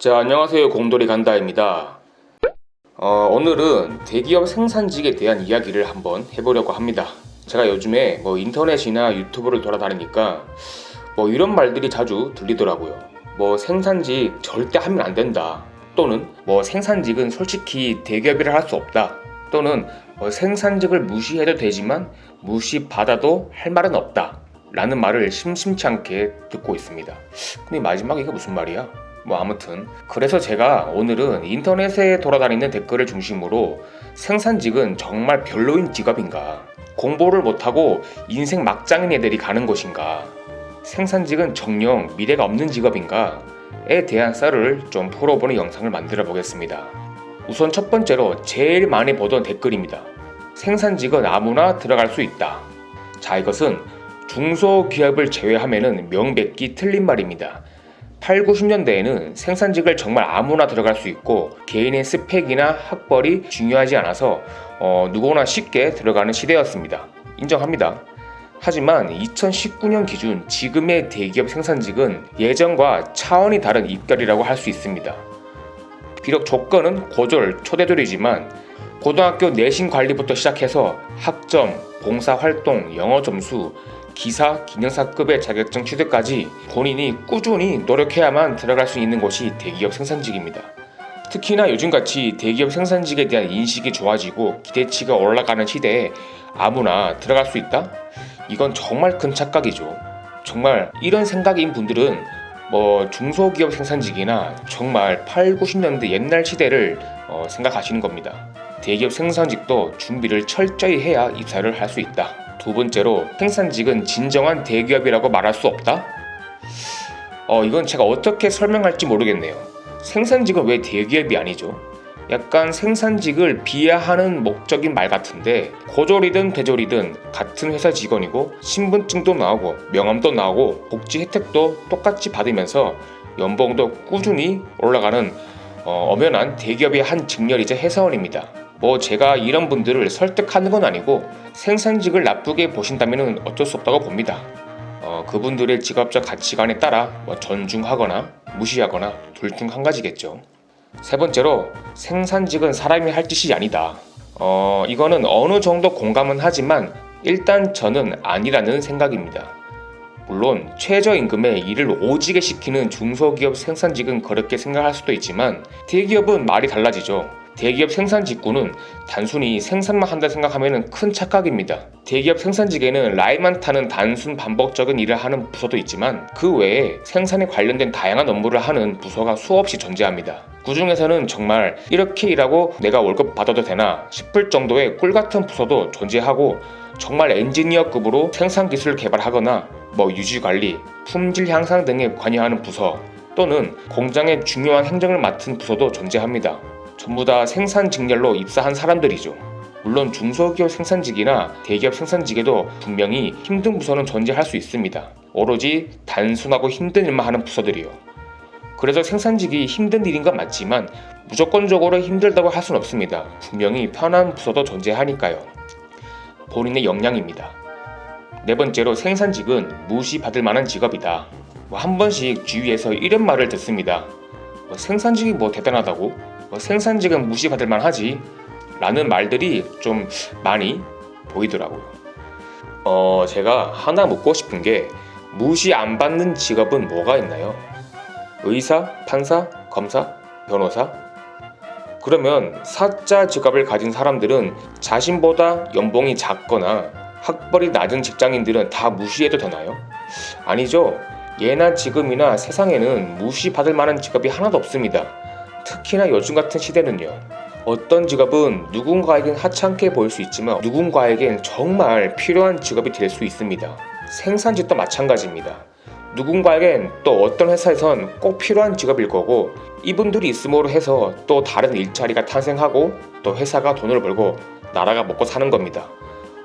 자, 안녕하세요. 곰돌이 간다입니다. 오늘은 대기업 생산직에 대한 이야기를 한번 해보려고 합니다. 제가 요즘에 인터넷이나 유튜브를 돌아다니니까 이런 말들이 자주 들리더라고요. 생산직 절대 하면 안 된다. 또는 생산직은 솔직히 대기업이라 할 수 없다. 또는 생산직을 무시해도 되지만 무시받아도 할 말은 없다. 라는 말을 심심치 않게 듣고 있습니다. 근데 마지막 이게 무슨 말이야? 아무튼 그래서 제가 오늘은 인터넷에 돌아다니는 댓글을 중심으로 생산직은 정말 별로인 직업인가, 공부를 못하고 인생 막장인 애들이 가는 곳인가, 생산직은 정녕 미래가 없는 직업인가에 대한 썰을 좀 풀어보는 영상을 만들어 보겠습니다. 우선 첫 번째로 제일 많이 보던 댓글입니다. 생산직은 아무나 들어갈 수 있다. 자, 이것은 중소기업을 제외하면 명백히 틀린 말입니다. 8, 90년대에는 생산직을 정말 아무나 들어갈 수 있고 개인의 스펙이나 학벌이 중요하지 않아서 누구나 쉽게 들어가는 시대였습니다. 인정합니다. 하지만 2019년 기준 지금의 대기업 생산직은 예전과 차원이 다른 입결이라고 할 수 있습니다. 비록 조건은 고졸, 초대졸이지만 고등학교 내신 관리부터 시작해서 학점, 봉사활동, 영어 점수, 기사, 기능사급의 자격증 취득까지 본인이 꾸준히 노력해야만 들어갈 수 있는 곳이 대기업 생산직입니다. 특히나 요즘같이 대기업 생산직에 대한 인식이 좋아지고 기대치가 올라가는 시대에 아무나 들어갈 수 있다? 이건 정말 큰 착각이죠. 정말 이런 생각인 분들은 중소기업 생산직이나 정말 8, 90년대 옛날 시대를 생각하시는 겁니다. 대기업 생산직도 준비를 철저히 해야 입사를 할 수 있다. 두 번째로 생산직은 진정한 대기업이라고 말할 수 없다? 이건 제가 어떻게 설명할지 모르겠네요. 생산직은 왜 대기업이 아니죠? 약간 생산직을 비하하는 목적인 말 같은데 고졸이든 대졸이든 같은 회사 직원이고 신분증도 나오고 명함도 나오고 복지 혜택도 똑같이 받으면서 연봉도 꾸준히 올라가는 엄연한 대기업의 한 직렬이자 회사원입니다. 제가 이런 분들을 설득하는 건 아니고 생산직을 나쁘게 보신다면 어쩔 수 없다고 봅니다. 그분들의 직업적 가치관에 따라 존중하거나 무시하거나 둘 중 한 가지겠죠. 세 번째로 생산직은 사람이 할 짓이 아니다. 이거는 어느 정도 공감은 하지만 일단 저는 아니라는 생각입니다. 물론 최저임금에 일을 오지게 시키는 중소기업 생산직은 그렇게 생각할 수도 있지만 대기업은 말이 달라지죠. 대기업 생산직군은 단순히 생산만 한다 생각하면 큰 착각입니다. 대기업 생산직에는 라인만 타는 단순 반복적인 일을 하는 부서도 있지만 그 외에 생산에 관련된 다양한 업무를 하는 부서가 수없이 존재합니다. 그 중에서는 정말 이렇게 일하고 내가 월급 받아도 되나 싶을 정도의 꿀같은 부서도 존재하고 정말 엔지니어급으로 생산기술을 개발하거나 유지관리, 품질 향상 등에 관여하는 부서 또는 공장의 중요한 행정을 맡은 부서도 존재합니다. 전부 다 생산 직렬로 입사한 사람들이죠. 물론 중소기업 생산직이나 대기업 생산직에도 분명히 힘든 부서는 존재할 수 있습니다. 오로지 단순하고 힘든 일만 하는 부서들이요. 그래서 생산직이 힘든 일인 건 맞지만 무조건적으로 힘들다고 할 수는 없습니다. 분명히 편한 부서도 존재하니까요. 본인의 역량입니다. 네 번째로 생산직은 무시받을 만한 직업이다. 한 번씩 주위에서 이런 말을 듣습니다. 생산직이 대단하다고? 생산직은 무시받을 만하지? 라는 말들이 좀 많이 보이더라고요. 제가 하나 묻고 싶은 게 무시 안 받는 직업은 뭐가 있나요? 의사, 판사, 검사, 변호사? 그러면 사자 직업을 가진 사람들은 자신보다 연봉이 작거나 학벌이 낮은 직장인들은 다 무시해도 되나요? 아니죠. 예나 지금이나 세상에는 무시받을 만한 직업이 하나도 없습니다. 특히나 요즘 같은 시대는요. 어떤 직업은 누군가에겐 하찮게 보일 수 있지만 누군가에겐 정말 필요한 직업이 될 수 있습니다. 생산직도 마찬가지입니다. 누군가에겐 또 어떤 회사에선 꼭 필요한 직업일 거고 이분들이 있음으로 해서 또 다른 일자리가 탄생하고 또 회사가 돈을 벌고 나라가 먹고 사는 겁니다.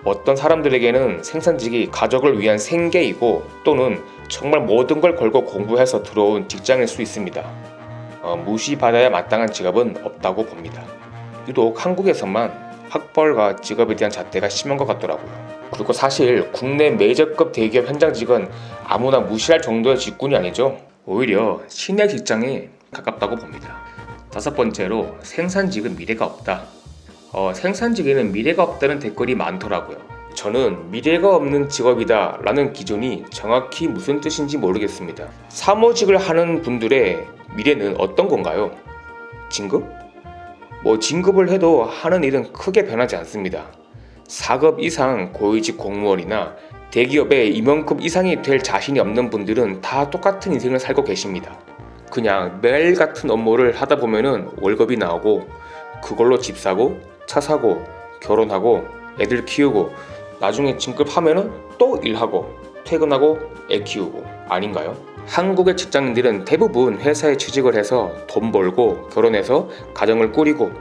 어떤 사람들에게는 생산직이 가족을 위한 생계이고 또는 정말 모든 걸 걸고 공부해서 들어온 직장일 수 있습니다. 무시받아야 마땅한 직업은 없다고 봅니다. 유독 한국에서만 학벌과 직업에 대한 잣대가 심한 것 같더라고요. 그리고 사실 국내 메이저급 대기업 현장직은 아무나 무시할 정도의 직군이 아니죠. 오히려 신의 직장에 가깝다고 봅니다. 다섯 번째로 생산직은 미래가 없다. 생산직에는 미래가 없다는 댓글이 많더라고요. 저는 미래가 없는 직업이다 라는 기준이 정확히 무슨 뜻인지 모르겠습니다. 사무직을 하는 분들의 미래는 어떤 건가요? 진급? 진급을 해도 하는 일은 크게 변하지 않습니다. 4급 이상 고위직 공무원이나 대기업의 임원급 이상이 될 자신이 없는 분들은 다 똑같은 인생을 살고 계십니다. 그냥 매일 같은 업무를 하다 보면은 월급이 나오고 그걸로 집 사고 차 사고 결혼하고 애들 키우고 나중에 진급하면은 또 일하고 퇴근하고 애 키우고 아닌가요? 한국의 직장인들은 대부분 회사에 취직을 해서 돈 벌고 결혼해서 가정을 꾸리고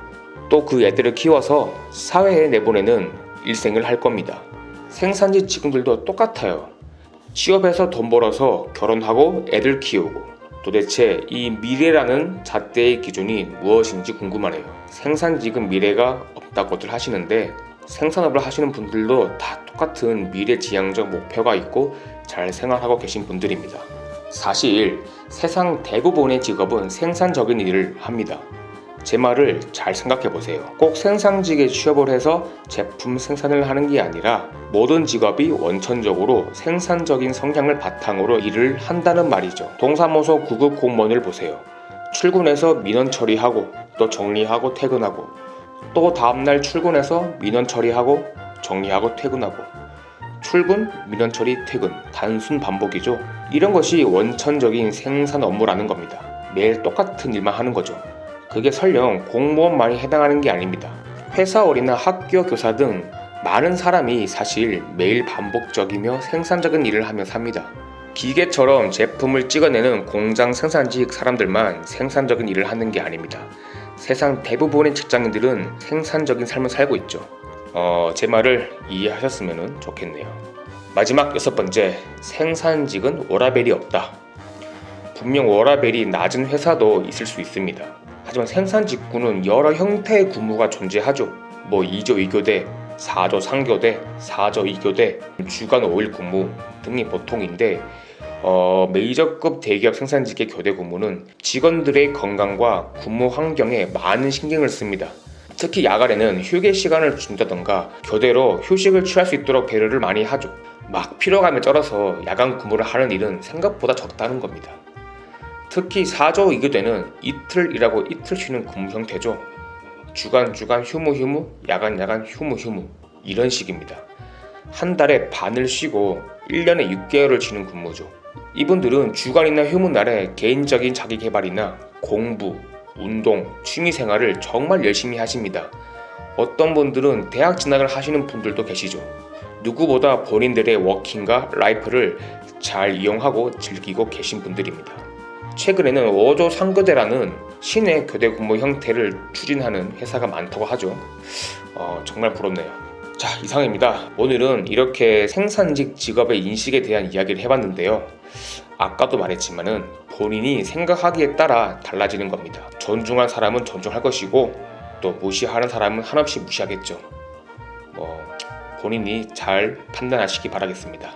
또 그 애들을 키워서 사회에 내보내는 일생을 할 겁니다. 생산직 직원들도 똑같아요. 취업해서 돈 벌어서 결혼하고 애들 키우고 도대체 이 미래라는 잣대의 기준이 무엇인지 궁금하네요. 생산직은 미래가 없다고들 하시는데 생산업을 하시는 분들도 다 똑같은 미래지향적 목표가 있고 잘 생활하고 계신 분들입니다. 사실 세상 대부분의 직업은 생산적인 일을 합니다. 제 말을 잘 생각해 보세요. 꼭 생산직에 취업을 해서 제품 생산을 하는 게 아니라 모든 직업이 원천적으로 생산적인 성향을 바탕으로 일을 한다는 말이죠. 동사무소 9급 공무원을 보세요. 출근해서 민원 처리하고 또 정리하고 퇴근하고 또 다음날 출근해서 민원 처리하고 정리하고 퇴근하고 출근, 민원 처리, 퇴근 단순 반복이죠. 이런 것이 원천적인 생산 업무라는 겁니다. 매일 똑같은 일만 하는 거죠. 그게 설령 공무원만이 해당하는 게 아닙니다. 회사원이나 학교 교사 등 많은 사람이 사실 매일 반복적이며 생산적인 일을 하며 삽니다. 기계처럼 제품을 찍어내는 공장 생산직 사람들만 생산적인 일을 하는 게 아닙니다. 세상 대부분의 직장인들은 생산적인 삶을 살고 있죠. 제 말을 이해하셨으면 좋겠네요. 마지막 여섯 번째, 생산직은 워라밸이 없다. 분명 워라밸이 낮은 회사도 있을 수 있습니다. 하지만 생산직군은 여러 형태의 근무가 존재하죠. 2조 2교대, 4조 3교대, 4조 2교대, 주간 5일 근무 등이 보통인데 메이저급 대기업 생산직의 교대 근무는 직원들의 건강과 근무 환경에 많은 신경을 씁니다. 특히 야간에는 휴게 시간을 준다던가 교대로 휴식을 취할 수 있도록 배려를 많이 하죠. 막 피로감에 쩔어서 야간 근무를 하는 일은 생각보다 적다는 겁니다. 특히 4조 2교대는 이틀 일하고 이틀 쉬는 근무 형태죠. 주간 휴무 야간 휴무 이런 식입니다. 한 달에 반을 쉬고 1년에 6개월을 쉬는 근무죠. 이분들은 주간이나 휴무날에 개인적인 자기개발이나 공부, 운동, 취미생활을 정말 열심히 하십니다. 어떤 분들은 대학 진학을 하시는 분들도 계시죠. 누구보다 본인들의 워킹과 라이프를 잘 이용하고 즐기고 계신 분들입니다. 최근에는 5조 3교대라는 신의 교대 근무 형태를 추진하는 회사가 많다고 하죠. 정말 부럽네요. 자, 이상입니다. 오늘은 이렇게 생산직 직업의 인식에 대한 이야기를 해봤는데요. 아까도 말했지만은 본인이 생각하기에 따라 달라지는 겁니다. 존중할 사람은 존중할 것이고 또 무시하는 사람은 한없이 무시하겠죠. 본인이 잘 판단하시기 바라겠습니다.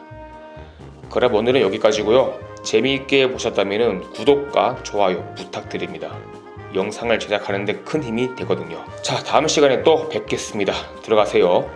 그럼 오늘은 여기까지고요. 재미있게 보셨다면 구독과 좋아요 부탁드립니다. 영상을 제작하는 데 큰 힘이 되거든요. 자, 다음 시간에 또 뵙겠습니다. 들어가세요.